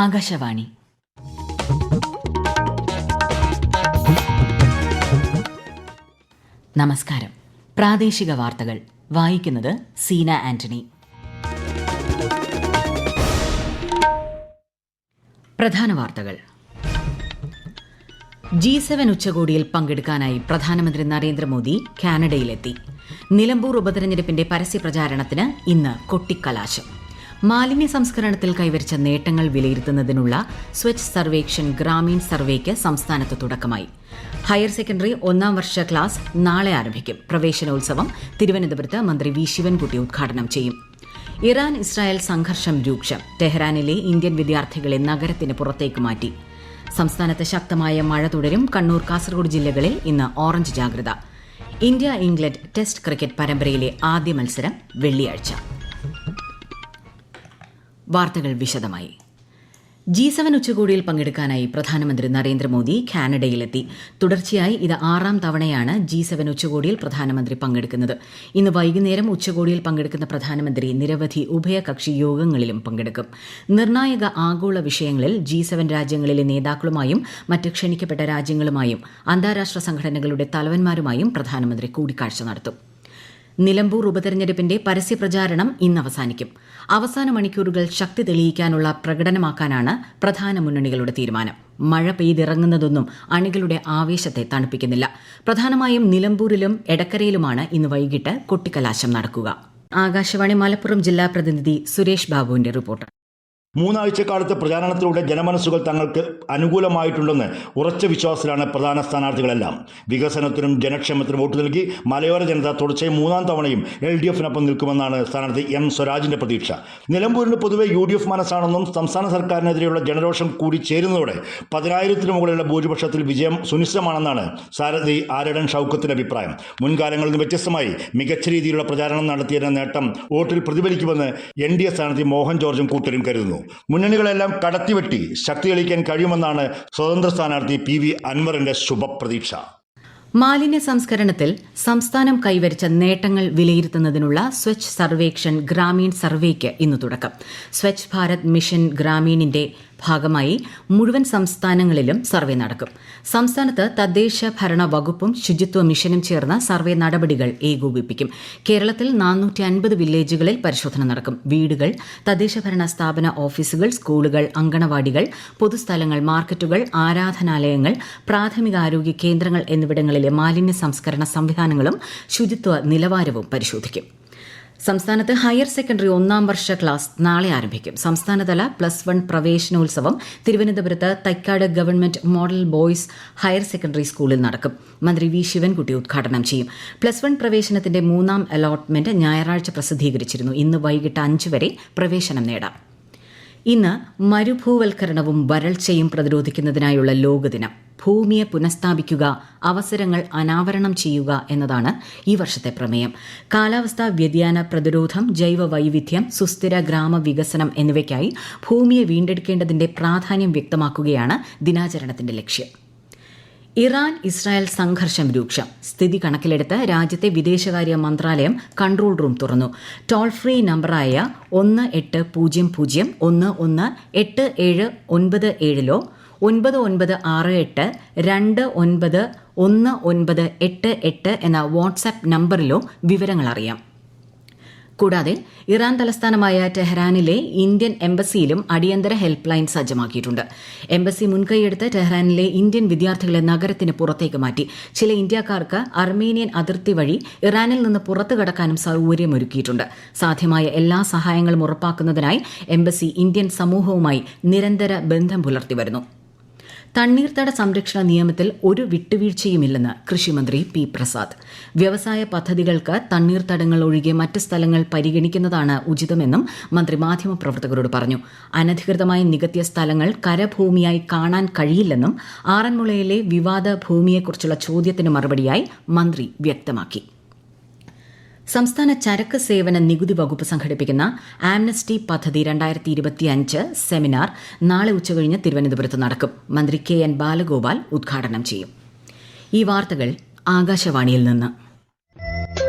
ആകാശവാണി. നമസ്കാരം. പ്രാദേശിക വാർത്തകൾ വായിക്കുന്നത് സീന ആന്റണി. പ്രധാന വാർത്തകൾ. G7 ഉച്ചകോടിയിൽ പങ്കെടുക്കാനായി പ്രധാനമന്ത്രി നരേന്ദ്രമോദി കാനഡയിലെത്തി. നിലമ്പൂർ ഉപതെരഞ്ഞെടുപ്പിന്റെ പരസ്യപ്രചാരണത്തിന് ഇന്ന് കൊട്ടിക്കലാശം. മാലിന്യ സംസ്കരണത്തിൽ കൈവരിച്ച നേട്ടങ്ങൾ വിലയിരുത്തുന്നതിനുള്ള സ്വച്ഛ് സർവേക്ഷൺ ഗ്രാമീൺ സർവേക്ക് സംസ്ഥാനത്ത് തുടക്കമായി. ഹയർ സെക്കൻഡറി 1ാം വർഷ ക്ലാസ് നാളെ ആരംഭിക്കും. പ്രവേശനോത്സവം തിരുവനന്തപുരത്ത് മന്ത്രി വി ശിവൻകുട്ടി ഉദ്ഘാടനം ചെയ്യും. ഇറാൻ ഇസ്രായേൽ സംഘർഷം രൂക്ഷം. ടെഹ്റാനിലെ ഇന്ത്യൻ വിദ്യാർത്ഥികളെ നഗരത്തിന് പുറത്തേക്ക് മാറ്റി. സംസ്ഥാനത്ത് ശക്തമായ മഴ തുടരും. കണ്ണൂർ, കാസർഗോഡ് ജില്ലകളിൽ ഇന്ന് ഓറഞ്ച് ജാഗ്രത. ഇന്ത്യ ഇംഗ്ലണ്ട് ടെസ്റ്റ് ക്രിക്കറ്റ് പരമ്പരയിലെ ആദ്യ മത്സരം വെള്ളിയാഴ്ച. വാർത്തകൾ വിശദമായി. G7 ഉച്ചകോടിയിൽ പങ്കെടുക്കാനായി പ്രധാനമന്ത്രി നരേന്ദ്രമോദി കാനഡയിലെത്തി. തുടർച്ചയായി ഇത് 6ാം തവണയാണ് G7 ഉച്ചകോടിയിൽ പ്രധാനമന്ത്രി പങ്കെടുക്കുന്നത്. ഇന്ന് വൈകുന്നേരം ഉച്ചകോടിയിൽ പങ്കെടുക്കുന്ന പ്രധാനമന്ത്രി നിരവധി ഉഭയകക്ഷി യോഗങ്ങളിലും പങ്കെടുക്കും. നിർണായക ആഗോള വിഷയങ്ങളിൽ G7 രാജ്യങ്ങളിലെ നേതാക്കളുമായും മറ്റ് ക്ഷണിക്കപ്പെട്ട രാജ്യങ്ങളുമായും അന്താരാഷ്ട്ര സംഘടനകളുടെ തലവന്മാരുമായും പ്രധാനമന്ത്രി കൂടിക്കാഴ്ച നടത്തും. നിലമ്പൂർ ഉപതെരഞ്ഞെടുപ്പിന്റെ പരസ്യപ്രചാരണം ഇന്ന് അവസാനിക്കും. അവസാന മണിക്കൂറുകൾ ശക്തി തെളിയിക്കാനുള്ള പ്രകടനമാക്കാനാണ് പ്രധാന മുന്നണികളുടെ തീരുമാനം. മഴ പെയ്തിറങ്ങുന്നതൊന്നും അണികളുടെ ആവേശത്തെ തണുപ്പിക്കുന്നില്ല. പ്രധാനമായും നിലമ്പൂരിലും എടക്കരയിലുമാണ് ഇന്ന് വൈകിട്ട് കൊട്ടിക്കലാശം നടക്കുക. ആകാശവാണി മലപ്പുറം ജില്ലാ പ്രതിനിധി സുരേഷ് ബാബുവിന്റെ റിപ്പോർട്ട്. മൂന്നാഴ്ചക്കാലത്തെ പ്രചാരണത്തിലൂടെ ജനമനസ്സുകൾ തങ്ങൾക്ക് അനുകൂലമായിട്ടുണ്ടെന്ന് ഉറച്ച വിശ്വാസത്തിലാണ് പ്രധാന സ്ഥാനാർത്ഥികളെല്ലാം. വികസനത്തിനും ജനക്ഷേമത്തിനും വോട്ട് നൽകി മലയോര ജനത തുടർച്ചയായി 3ാം തവണയും LDFനൊപ്പം നിൽക്കുമെന്നാണ് സ്ഥാനാർത്ഥി M സ്വരാജിന്റെ പ്രതീക്ഷ. നിലമ്പൂരിന് പൊതുവെ UDF മനസ്സാണെന്നും സംസ്ഥാന സർക്കാരിനെതിരെയുള്ള ജനരോഷം കൂടി ചേരുന്നതോടെ 10,000-ന് മുകളിലുള്ള ഭൂരിപക്ഷത്തിൽ വിജയം സുനിശ്ചിതമാണെന്നാണ് സാരഥി ആരടൻ ഷൌക്കത്തിന്റെ അഭിപ്രായം. മുൻകാലങ്ങളിൽ നിന്ന് വ്യത്യസ്തമായി മികച്ച രീതിയിലുള്ള പ്രചാരണം നടത്തിയതിന്റെ നേട്ടം വോട്ടിൽ പ്രതിഫലിക്കുമെന്ന് NDA സ്ഥാനാർത്ഥി മോഹൻ ജോർജും കൂട്ടരും കരുതുന്നു. മുന്നണികളെല്ലാം കടത്തിവെട്ടി ശക്തി തെളിയിക്കാൻ കഴിയുമെന്നാണ് സ്വതന്ത്ര സ്ഥാനാർത്ഥി PV അൻവറിന്റെ ശുഭപ്രതീക്ഷ. മാലിന്യ സംസ്കരണത്തിൽ സംസ്ഥാനം കൈവരിച്ച നേട്ടങ്ങൾ വിലയിരുത്തുന്നതിനുള്ള സ്വച്ഛ് സർവേക്ഷൺ ഗ്രാമീൺ സർവേക്ക് ഇന്ന് തുടക്കം. സ്വച്ഛ് ഭാരത് മിഷൻ ഗ്രാമീണിന്റെ ഭാഗമായി മുഴുവൻ സംസ്ഥാനങ്ങളിലും സർവേ നടക്കും. സംസ്ഥാനത്ത് തദ്ദേശ ഭരണ വകുപ്പും ശുചിത്വ മിഷനും ചേർന്ന് സർവേ നടപടികൾ ഏകോപിപ്പിക്കും. കേരളത്തിൽ 450 വില്ലേജുകളിൽ പരിശോധന നടക്കും. വീടുകൾ, തദ്ദേശഭരണ സ്ഥാപന ഓഫീസുകൾ, സ്കൂളുകൾ, അങ്കണവാടികൾ, പൊതുസ്ഥലങ്ങൾ, മാർക്കറ്റുകൾ, ആരാധനാലയങ്ങൾ, പ്രാഥമികാരോഗ്യ കേന്ദ്രങ്ങൾ എന്നിവിടങ്ങളിലെ മാലിന്യ സംസ്കരണ സംവിധാനങ്ങളും ശുചിത്വ നിലവാരവും പരിശോധിക്കും. സംസ്ഥാനത്ത് ഹയർ സെക്കൻഡറി 1ാം വർഷ ക്ലാസ് നാളെ ആരംഭിക്കും. സംസ്ഥാനതല +1 പ്രവേശനോത്സവം തിരുവനന്തപുരത്ത് Thycaud government model boys higher secondary സ്കൂളിൽ നടക്കും. മന്ത്രി വി ശിവൻകുട്ടി ഉദ്ഘാടനം ചെയ്യും. +1 പ്രവേശനത്തിന്റെ 3ാം അലോട്ട്മെന്റ് ഞായറാഴ്ച പ്രസിദ്ധീകരിച്ചിരുന്നു. ഇന്ന് വൈകിട്ട് 5 വരെ പ്രവേശനം നേടാം. ഇന്ന് മരുഭൂവൽക്കരണവും വരൾച്ചയും പ്രതിരോധിക്കുന്നതിനായുള്ള ലോകദിനം. ഭൂമിയെ പുനഃസ്ഥാപിക്കുക, അവസരങ്ങൾ അനാവരണം ചെയ്യുക എന്നതാണ് ഈ വർഷത്തെ പ്രമേയം. കാലാവസ്ഥാ വ്യതിയാന പ്രതിരോധം, ജൈവ വൈവിധ്യം, സുസ്ഥിര ഗ്രാമവികസനം എന്നിവയ്ക്കായി ഭൂമിയെ വീണ്ടെടുക്കേണ്ടതിന്റെ പ്രാധാന്യം വ്യക്തമാക്കുകയാണ് ദിനാചരണത്തിന്റെ ലക്ഷ്യം. ഇറാൻ ഇസ്രായേൽ സംഘർഷം രൂക്ഷം. സ്ഥിതി കണക്കിലെടുത്ത് രാജ്യത്തെ വിദേശകാര്യ മന്ത്രാലയം കൺട്രോൾ റൂം തുറന്നു. ടോൾ ഫ്രീ നമ്പറായ 1800-118797-ലോ 9968291988 എന്ന വാട്സാപ്പ് നമ്പറിലോ വിവരങ്ങൾ അറിയാം. കൂടാതെ ഇറാൻ തലസ്ഥാനമായ ടെഹ്റാനിലെ ഇന്ത്യൻ എംബസിയിലും അടിയന്തര ഹെൽപ്പ് ലൈൻ സജ്ജമാക്കിയിട്ടുണ്ട്. എംബസി മുൻകൈയെടുത്ത് ടെഹ്റാനിലെ ഇന്ത്യൻ വിദ്യാർത്ഥികളെ നഗരത്തിന് പുറത്തേക്ക് മാറ്റി. ചില ഇന്ത്യക്കാർക്ക് അർമേനിയൻ അതിർത്തി വഴി ഇറാനിൽ നിന്ന് പുറത്തു കടക്കാനും സൌകര്യമൊരുക്കിയിട്ടുണ്ട്. സാധ്യമായ എല്ലാ സഹായങ്ങളും ഉറപ്പാക്കുന്നതിനായി എംബസി ഇന്ത്യൻ സമൂഹവുമായി നിരന്തര ബന്ധം പുലർത്തി വരുന്നു. തണ്ണീർത്തട സംരക്ഷണ നിയമത്തിൽ ഒരു വിട്ടുവീഴ്ചയുമില്ലെന്ന് കൃഷിമന്ത്രി P. പ്രസാദ്. വ്യവസായ പദ്ധതികൾക്ക് തണ്ണീർത്തടങ്ങൾ ഒഴികെ മറ്റ് സ്ഥലങ്ങൾ പരിഗണിക്കുന്നതാണ് ഉചിതമെന്നും മന്ത്രി മാധ്യമപ്രവർത്തകരോട് പറഞ്ഞു. അനധികൃതമായി നികത്തിയ സ്ഥലങ്ങൾ കരഭൂമിയായി കാണാൻ കഴിയില്ലെന്നും ആറന്മുളയിലെ വിവാദ ഭൂമിയെക്കുറിച്ചുള്ള ചോദ്യത്തിന് മറുപടിയായി മന്ത്രി വ്യക്തമാക്കി. സംസ്ഥാന ചരക്ക് സേവന നികുതി വകുപ്പ് സംഘടിപ്പിക്കുന്ന ആംനസ്റ്റി പദ്ധതി 2025 സെമിനാർ നാളെ ഉച്ചകഴിഞ്ഞ് തിരുവനന്തപുരത്ത് നടക്കും. മന്ത്രി KN ബാലഗോപാൽ ഉദ്ഘാടനം ചെയ്യും. ഈ വാർത്തകൾ ആകാശവാണിയിൽ നിന്ന്.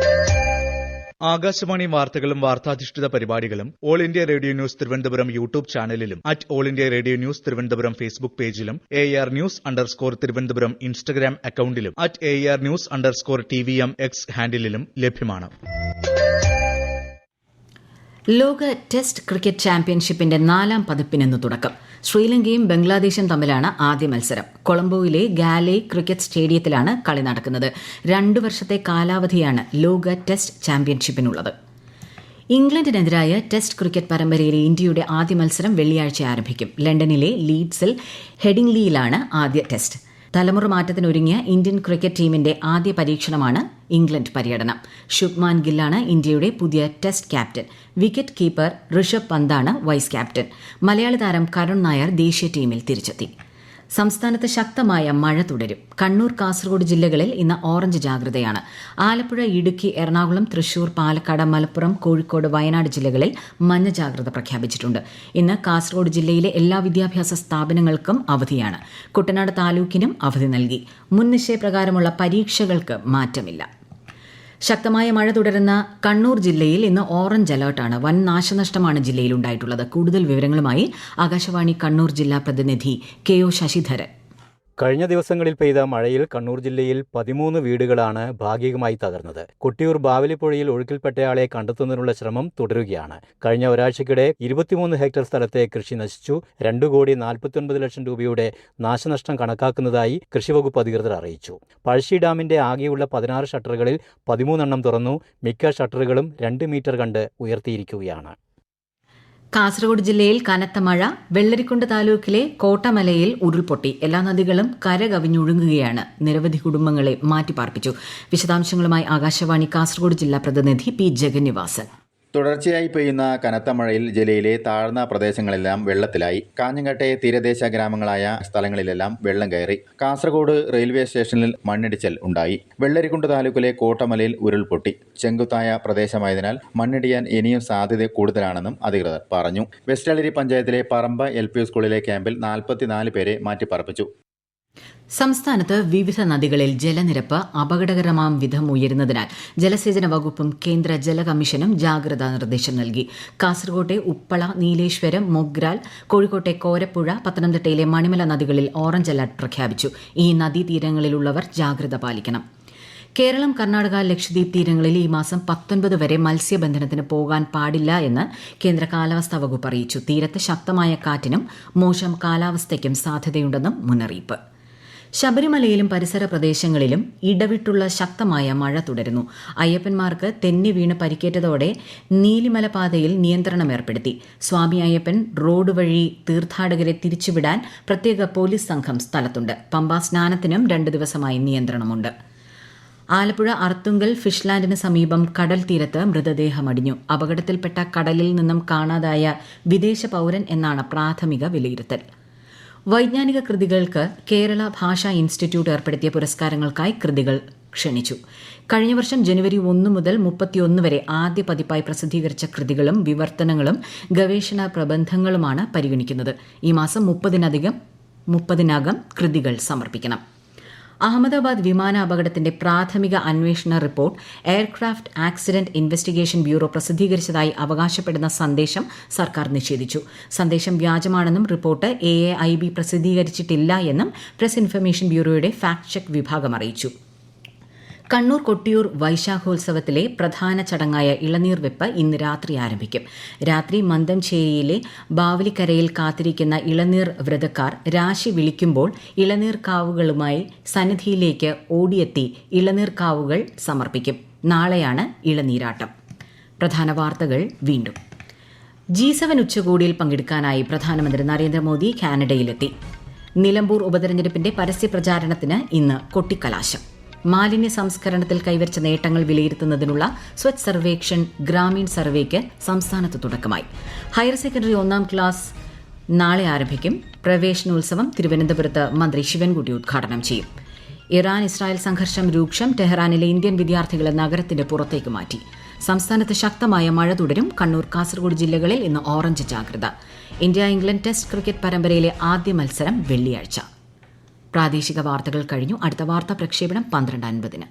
ആകാശവാണി വാർത്തകളും വാർത്താധിഷ്ഠിത പരിപാടികളും All India Radio News Thiruvananthapuram YouTube ചാനലിലും All India Radio News Thiruvananthapuram Facebook പേജിലും AR News_ തിരുവനന്തപുരം ഇൻസ്റ്റഗ്രാം അക്കൌണ്ടിലും AR News_TVM X ഹാൻഡിലും ലഭ്യമാണ്. ലോക ടെസ്റ്റ് ക്രിക്കറ്റ് ചാമ്പ്യൻഷിപ്പിന്റെ 4ാം പതിപ്പിന് തുടക്കം. ശ്രീലങ്കയും ബംഗ്ലാദേശും തമ്മിലാണ് ആദ്യ മത്സരം. കൊളംബോയിലെ ഗാലെ ക്രിക്കറ്റ് സ്റ്റേഡിയത്തിലാണ് കളി നടക്കുന്നത്. 2 വർഷത്തെ കാലാവധിയാണ് ലോക ടെസ്റ്റ് ചാമ്പ്യൻഷിപ്പിനുള്ളത്. ഇംഗ്ലണ്ടിനെതിരായ ടെസ്റ്റ് ക്രിക്കറ്റ് പരമ്പരയിലെ ഇന്ത്യയുടെ ആദ്യ മത്സരം വെള്ളിയാഴ്ച ആരംഭിക്കും. ലണ്ടനിലെ ലീഡ്സിൽ ഹെഡിംഗ്ലിയിലാണ് ആദ്യ ടെസ്റ്റ്. തലമുറ മാറ്റത്തിനൊരുങ്ങിയ ഇന്ത്യൻ ക്രിക്കറ്റ് ടീമിന്റെ ആദ്യ പരീക്ഷണമാണ് ഇംഗ്ലണ്ട് പര്യടനം. ശുഭ്മാൻ ഗില്ലാണ് ഇന്ത്യയുടെ പുതിയ test captain. Wicket keeper Rishabh പന്താണ് വൈസ് ക്യാപ്റ്റൻ. മലയാളി താരം കരുൺ നായർ ദേശീയ ടീമിൽ തിരിച്ചെത്തി. സംസ്ഥാനത്ത് ശക്തമായ മഴ തുടരും. കണ്ണൂർ, കാസർഗോഡ് ജില്ലകളിൽ ഇന്ന് ഓറഞ്ച് ജാഗ്രതയാണ്. ആലപ്പുഴ, ഇടുക്കി, എറണാകുളം, തൃശൂർ, പാലക്കാട്, മലപ്പുറം, കോഴിക്കോട്, വയനാട് ജില്ലകളിൽ മഞ്ഞ ജാഗ്രത പ്രഖ്യാപിച്ചിട്ടുണ്ട്. ഇന്ന് കാസർഗോഡ് ജില്ലയിലെ എല്ലാ വിദ്യാഭ്യാസ സ്ഥാപനങ്ങൾക്കും അവധിയാണ്. കുട്ടനാട് താലൂക്കിനും അവധി നൽകി. മുൻ നിശ്ചയപ്രകാരമുള്ള പരീക്ഷകൾക്ക് മാറ്റമില്ല. ശക്തമായ മഴ തുടരുന്ന കണ്ണൂർ ജില്ലയിൽ ഇന്ന് ഓറഞ്ച് അലർട്ടാണ്. വൻ നാശനഷ്ടമാണ് ജില്ലയിൽ ഉണ്ടായിട്ടുള്ളത്. കൂടുതൽ വിവരങ്ങളുമായി ആകാശവാണി കണ്ണൂർ ജില്ലാ പ്രതിനിധി KO ശശിധരൻ. കഴിഞ്ഞ ദിവസങ്ങളിൽ പെയ്ത മഴയിൽ കണ്ണൂർ ജില്ലയിൽ 13 വീടുകളാണ് ഭാഗികമായി തകർന്നത്. കൊട്ടിയൂർ ബാവലിപ്പുഴയിൽ ഒഴുക്കിൽപ്പെട്ടയാളെ കണ്ടെത്തുന്നതിനുള്ള ശ്രമം തുടരുകയാണ്. കഴിഞ്ഞ ഒരാഴ്ചക്കിടെ 23 ഹെക്ടർ സ്ഥലത്തെ കൃഷി നശിച്ചു. 2,49 ലക്ഷം രൂപയുടെ നാശനഷ്ടം കണക്കാക്കുന്നതായി കൃഷിവകുപ്പ് അധികൃതർ അറിയിച്ചു. പഴശ്ശി ഡാമിന്റെ ആകെയുള്ള 16 ഷട്ടറുകളിൽ 13 തുറന്നു. മിക്ക ഷട്ടറുകളും 2 മീറ്റർ കണ്ട് ഉയർത്തിയിരിക്കുകയാണ്. കാസർഗോഡ് ജില്ലയിൽ കനത്ത മഴ. വെള്ളരിക്കുണ്ട് താലൂക്കിലെ കോട്ടമലയിൽ ഉരുൾപൊട്ടി. എല്ലാ നദികളും കരകവിഞ്ഞൊഴുകുകയാണ്. നിരവധി കുടുംബങ്ങളെ മാറ്റിപ്പാർപ്പിച്ചു. വിശദാംശങ്ങളുമായി ആകാശവാണി കാസർഗോഡ് ജില്ലാ പ്രതിനിധി P ജഗന്നിവാസൻ. തുടർച്ചയായി പെയ്യുന്ന കനത്ത മഴയിൽ ജില്ലയിലെ താഴ്ന്ന പ്രദേശങ്ങളെല്ലാം വെള്ളത്തിലായി. കാഞ്ഞങ്ങാട്ടെ തീരദേശ ഗ്രാമങ്ങളായ സ്ഥലങ്ങളിലെല്ലാം വെള്ളം കയറി. കാസർഗോഡ് റെയിൽവേ സ്റ്റേഷനിൽ മണ്ണിടിച്ചിൽ ഉണ്ടായി. വെള്ളരിക്കുണ്ട് താലൂക്കിലെ കോട്ടമലയിൽ ഉരുൾപൊട്ടി. ചെങ്കുത്തായ പ്രദേശമായതിനാൽ മണ്ണിടിയാൻ ഇനിയും സാധ്യത കൂടുതലാണെന്നും അധികൃതർ പറഞ്ഞു. വെസ്റ്റളരി പഞ്ചായത്തിലെ പറമ്പ LP സ്കൂളിലെ ക്യാമ്പിൽ 44 പേരെ മാറ്റിപ്പാർപ്പിച്ചു. സംസ്ഥാനത്ത് വിവിധ നദികളിൽ ജലനിരപ്പ് അപകടകരമാം വിധം ഉയരുന്നതിനാൽ ജലസേചന വകുപ്പും കേന്ദ്ര ജല കമ്മീഷനും ജാഗ്രതാ നിർദ്ദേശം നൽകി. കാസർകോട്ടെ ഉപ്പള, നീലേശ്വരം, മൊഗ്രാൽ, കോഴിക്കോട്ടെ കോരപ്പുഴ, പത്തനംതിട്ടയിലെ മണിമല നദികളിൽ ഓറഞ്ച് അലർട്ട് പ്രഖ്യാപിച്ചു. ഈ നദീതീരങ്ങളിലുള്ളവർ ജാഗ്രത പാലിക്കണം. കേരളം, കർണാടക, ലക്ഷദ്വീപ് തീരങ്ങളിൽ ഈ മാസം 19 വരെ മത്സ്യബന്ധനത്തിന് പോകാൻ പാടില്ല എന്ന് കേന്ദ്ര കാലാവസ്ഥാ വകുപ്പ് അറിയിച്ചു. തീരത്ത് ശക്തമായ കാറ്റിനും മോശം കാലാവസ്ഥയ്ക്കും സാധ്യതയുണ്ടെന്നും മുന്നറിയിപ്പ്. ശബരിമലയിലും പരിസര പ്രദേശങ്ങളിലും ഇടവിട്ടുള്ള ശക്തമായ മഴ തുടരുന്നു. അയ്യപ്പന്മാർക്ക് തെന്നി വീണ് പരിക്കേറ്റതോടെ നീലിമല പാതയിൽ നിയന്ത്രണം ഏർപ്പെടുത്തി. സ്വാമി അയ്യപ്പൻ റോഡ് വഴി തീർത്ഥാടകരെ തിരിച്ചുവിടാൻ പ്രത്യേക പോലീസ് സംഘം സ്ഥലത്തുണ്ട്. പമ്പാ സ്നാനത്തിനും 2 ദിവസമായി നിയന്ത്രണമുണ്ട്. ആലപ്പുഴ അർത്തുങ്കൽ ഫിഷ്ലാൻഡിന് സമീപം കടൽ തീരത്ത് മൃതദേഹമടിഞ്ഞു. അപകടത്തിൽപ്പെട്ട കടലിൽ നിന്നും കാണാതായ വിദേശ പൌരൻ എന്നാണ് പ്രാഥമിക വിലയിരുത്തൽ. വൈജ്ഞാനിക കൃതികൾക്ക് കേരള ഭാഷാ ഇൻസ്റ്റിറ്റ്യൂട്ട് ഏർപ്പെടുത്തിയ പുരസ്കാരങ്ങൾക്കായി കൃതികൾ ക്ഷണിച്ചു. കഴിഞ്ഞ വർഷം ജനുവരി 1 മുതൽ 31 വരെ ആദ്യ പതിപ്പായി പ്രസിദ്ധീകരിച്ച കൃതികളും വിവർത്തനങ്ങളും ഗവേഷണ പ്രബന്ധങ്ങളുമാണ് പരിഗണിക്കുന്നത്. ഈ മാസം 30-നകം കൃതികൾ സമർപ്പിക്കണം. അഹമ്മദാബാദ് വിമാന അപകടത്തിന്റെ പ്രാഥമിക അന്വേഷണ report aircraft accident investigation bureau പ്രസിദ്ധീകരിച്ചതായി അവകാശപ്പെടുന്ന സന്ദേശം സർക്കാർ നിഷേധിച്ചു. സന്ദേശം വ്യാജമാണെന്നും റിപ്പോർട്ട് AAIB പ്രസിദ്ധീകരിച്ചിട്ടില്ല എന്നും പ്രസ് ഇൻഫർമേഷൻ ബ്യൂറോയുടെ ഫാക്ട് ചെക്ക് വിഭാഗം അറിയിച്ചു. കണ്ണൂർ കൊട്ടിയൂർ വൈശാഖോത്സവത്തിലെ പ്രധാന ചടങ്ങായ ഇളനീർ വെപ്പ് ഇന്ന് രാത്രി ആരംഭിക്കും. രാത്രി മന്തംചേരിയിലെ ബാവലിക്കരയിൽ കാത്തിരിക്കുന്ന ഇളനീർ വ്രതക്കാർ രാശി വിളിക്കുമ്പോൾ ഇളനീർ കാവുകളുമായി സന്നിധിയിലേക്ക് ഓടിയെത്തി ഇളനീർ കാവുകൾ സമർപ്പിക്കും. നാളെയാണ് ഇളനീരാട്ടം. പ്രധാന വാർത്തകൾ വീണ്ടും. G7 ഉച്ചകോടിയിൽ പങ്കെടുക്കാനായി പ്രധാനമന്ത്രി നരേന്ദ്രമോദി കാനഡയിലെത്തി. നിലമ്പൂർ ഉപതെരഞ്ഞെടുപ്പിന്റെ പരസ്യ പ്രചാരണത്തിന് ഇന്ന് കൊട്ടിക്കലാശം. മാലിന്യ സംസ്കരണത്തിൽ കൈവരിച്ച നേട്ടങ്ങൾ വിലയിരുത്തുന്നതിനുള്ള സ്വച്ഛ് സർവേക്ഷൺ ഗ്രാമീൺ സർവേക്ക് സംസ്ഥാനത്ത് തുടക്കമായി. ഹയർ സെക്കൻഡറി 1ാം ക്ലാസ് നാളെ ആരംഭിക്കും. പ്രവേശനോത്സവം തിരുവനന്തപുരത്ത് മന്ത്രി ശിവൻകുട്ടി ഉദ്ഘാടനം ചെയ്യും. ഇറാൻ-ഇസ്രായേൽ സംഘർഷം രൂക്ഷം. ടെഹ്റാനിലെ ഇന്ത്യൻ വിദ്യാർത്ഥികളെ നഗരത്തിന്റെ പുറത്തേക്ക് മാറ്റി. സംസ്ഥാനത്ത് ശക്തമായ മഴ തുടരും. കണ്ണൂർ, കാസർഗോഡ് ജില്ലകളിൽ ഇന്ന് ഓറഞ്ച് ജാഗ്രത. ഇന്ത്യ-ഇംഗ്ലണ്ട് ടെസ്റ്റ് ക്രിക്കറ്റ് പരമ്പരയിലെ ആദ്യ മത്സരം വെള്ളിയാഴ്ച. പ്രാദേശിക വാർത്തകൾ കഴിഞ്ഞു. അടുത്ത വാർത്താ പ്രക്ഷേപണം 12:50.